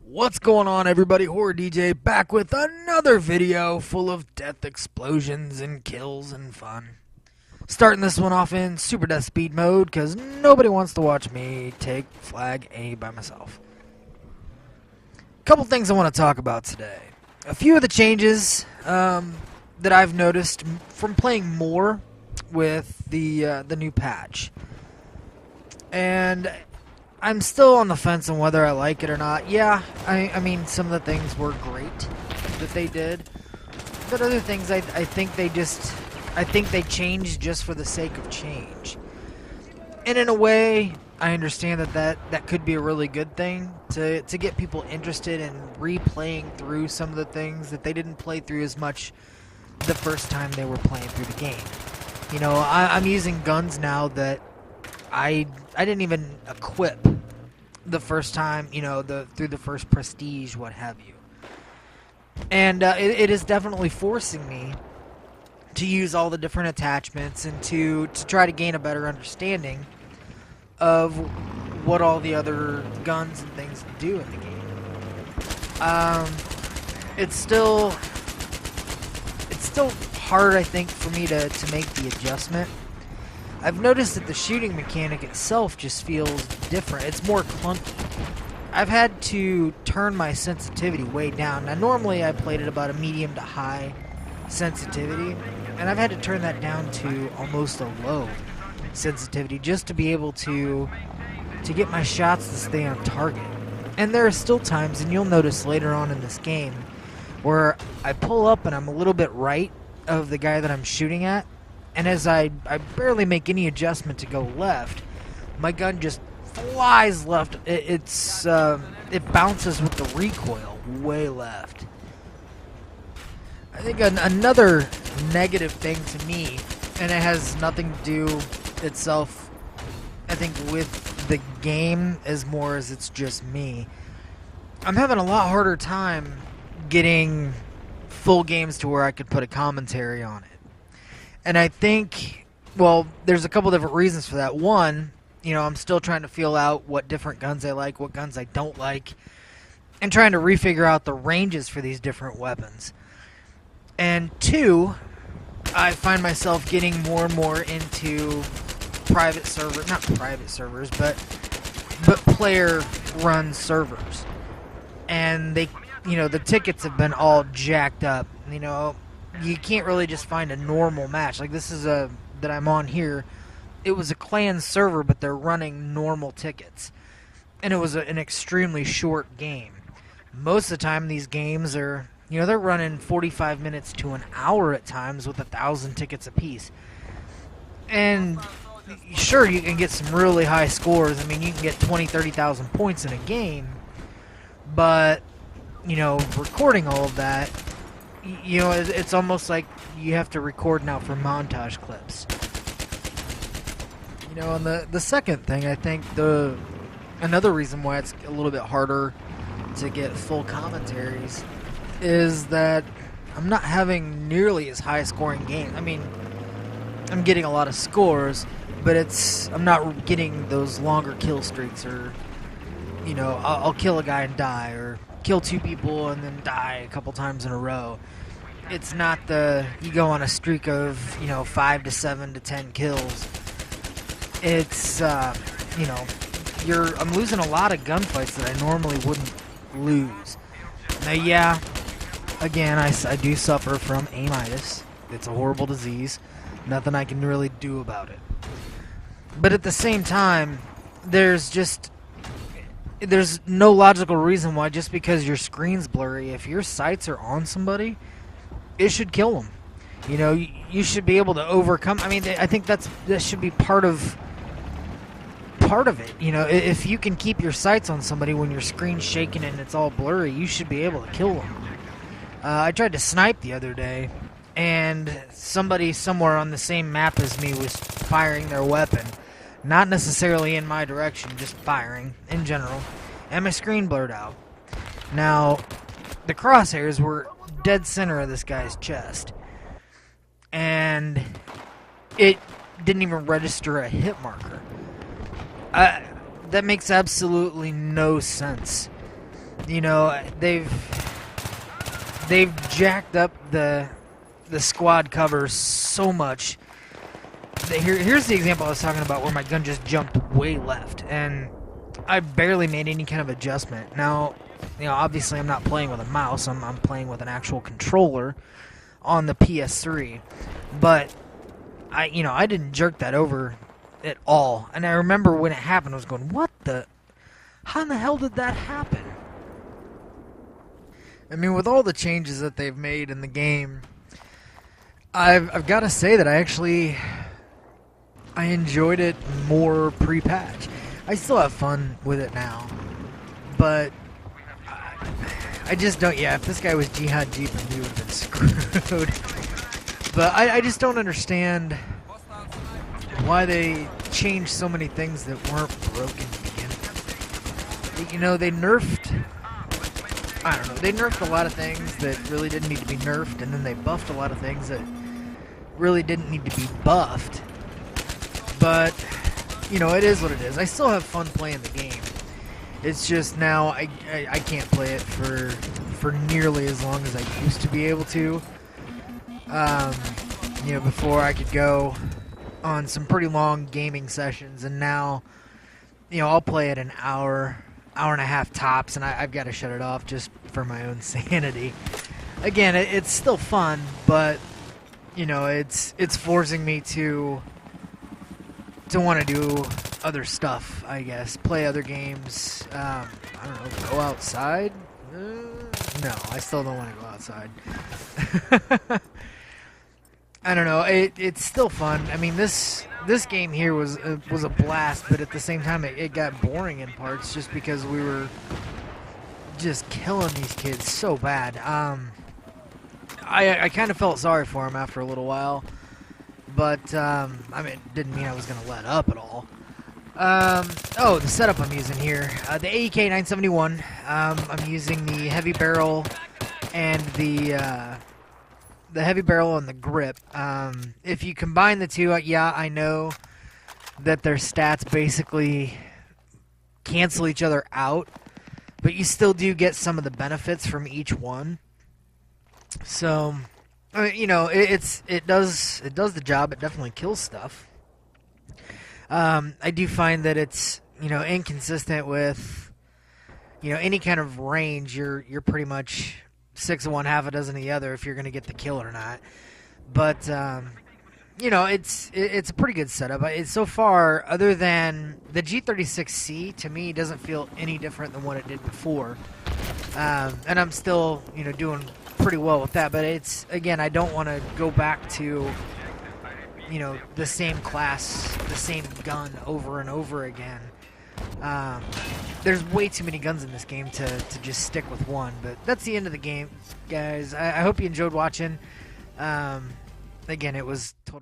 What's going on, everybody? Horror DJ back with another video full of death, explosions, and kills and fun. Starting this one off in super death speed mode because nobody wants to watch me take flag A by myself. Couple things I want to talk about today. A few of the changes that I've noticed from playing more with the new patch. And I'm still on the fence on whether I like it or not. Yeah, I mean, some of the things were great that they did. But other things, I think they changed just for the sake of change. And in a way, I understand that could be a really good thing to get people interested in replaying through some of the things that they didn't play through as much the first time they were playing through the game. You know, I'm using guns now that I didn't even equip the first time, you know, through the first prestige, what have you. And it is definitely forcing me to use all the different attachments and to try to gain a better understanding of what all the other guns and things do in the game. It's still hard, I think, for me to make the adjustment. I've noticed that the shooting mechanic itself just feels different. It's more clunky. I've had to turn my sensitivity way down. Now, normally I played at about a medium to high sensitivity, and I've had to turn that down to almost a low sensitivity just to be able to get my shots to stay on target. And there are still times, and you'll notice later on in this game, where I pull up and I'm a little bit right of the guy that I'm shooting at, and as I barely make any adjustment to go left, my gun just flies left. It bounces with the recoil way left. I think another negative thing to me, and it has nothing to do itself, I think, with the game as more as it's just me. I'm having a lot harder time getting full games to where I could put a commentary on it. And I think, well, there's a couple different reasons for that. One, you know, I'm still trying to feel out what different guns I like, what guns I don't like, and trying to refigure out the ranges for these different weapons. And two, I find myself getting more and more into private servers, not private servers, but player-run servers. And they, you know, the tickets have been all jacked up, you know. You can't really just find a normal match. Like this is that I'm on here. It was a clan server, but they're running normal tickets. And it was an extremely short game. Most of the time these games are, you know, they're running 45 minutes to an hour at times with 1,000 tickets apiece. And sure, you can get some really high scores. I mean, you can get 20, 30,000 points in a game. But, you know, recording all of that, you know, it's almost like you have to record now for montage clips. You know, and the second thing, I think another reason why it's a little bit harder to get full commentaries is that I'm not having nearly as high scoring games. I mean, I'm getting a lot of scores, but I'm not getting those longer kill streaks, or, you know, I'll kill a guy and die, or kill two people and then die a couple times in a row. It's not you go on a streak of, you know, 5 to 7 to 10 kills. It's, you know, I'm losing a lot of gunfights that I normally wouldn't lose. Now, yeah, again, I do suffer from Aimitis. It's a horrible disease. Nothing I can really do about it. But at the same time, there's no logical reason why, just because your screen's blurry, if your sights are on somebody, it should kill them. You know, you should be able to overcome. I mean, I think that should be part of it. You know, if you can keep your sights on somebody when your screen's shaking and it's all blurry, you should be able to kill them. I tried to snipe the other day, and somebody somewhere on the same map as me was firing their weapon. Not necessarily in my direction, just firing in general. And my screen blurred out. Now, the crosshairs were dead center of this guy's chest. And it didn't even register a hit marker. That makes absolutely no sense. You know, they've jacked up the squad cover so much. Here's the example I was talking about where my gun just jumped way left, and I barely made any kind of adjustment. Now, you know, obviously I'm not playing with a mouse. I'm playing with an actual controller on the PS3, but I didn't jerk that over at all. And I remember when it happened, I was going, "What the? How in the hell did that happen?" I mean, with all the changes that they've made in the game, I've got to say that I enjoyed it more pre-patch. I still have fun with it now, but I just don't. Yeah, if this guy was Jihad Jeeping, we would have been screwed. But I just don't understand why they changed so many things that weren't broken to begin with. You know, they nerfed. I don't know. They nerfed a lot of things that really didn't need to be nerfed, and then they buffed a lot of things that really didn't need to be buffed. But, you know, it is what it is. I still have fun playing the game. It's just now I can't play it for nearly as long as I used to be able to. You know, before I could go on some pretty long gaming sessions, and now, you know, I'll play it an hour and a half tops, and I've got to shut it off just for my own sanity. Again, it's still fun, but, you know, it's forcing me to want to do other stuff, I guess. Play other games. I don't know, go outside? No, I still don't want to go outside. I don't know. It's still fun. I mean, this game here was a blast, but at the same time, it got boring in parts just because we were just killing these kids so bad. I kind of felt sorry for them after a little while, but I mean, it didn't mean I was going to let up at all. Oh, the setup I'm using here, the AEK 971. I'm using the heavy barrel and the heavy barrel and the grip. If you combine the two, yeah, I know that their stats basically cancel each other out, but you still do get some of the benefits from each one. So, you know, it does the job. It definitely kills stuff. I do find that it's, you know, inconsistent with, you know, any kind of range. You're pretty much 6 of one, half a dozen of the other if you're going to get the kill or not. But you know, it's a pretty good setup. So far, other than the G36C, to me doesn't feel any different than what it did before. And I'm still, you know, doing pretty well with that. But it's, again, I don't want to go back to, you know, the same class, the same gun over and over again. There's way too many guns in this game to just stick with one. But that's the end of the game, guys. I hope you enjoyed watching. Again, it was total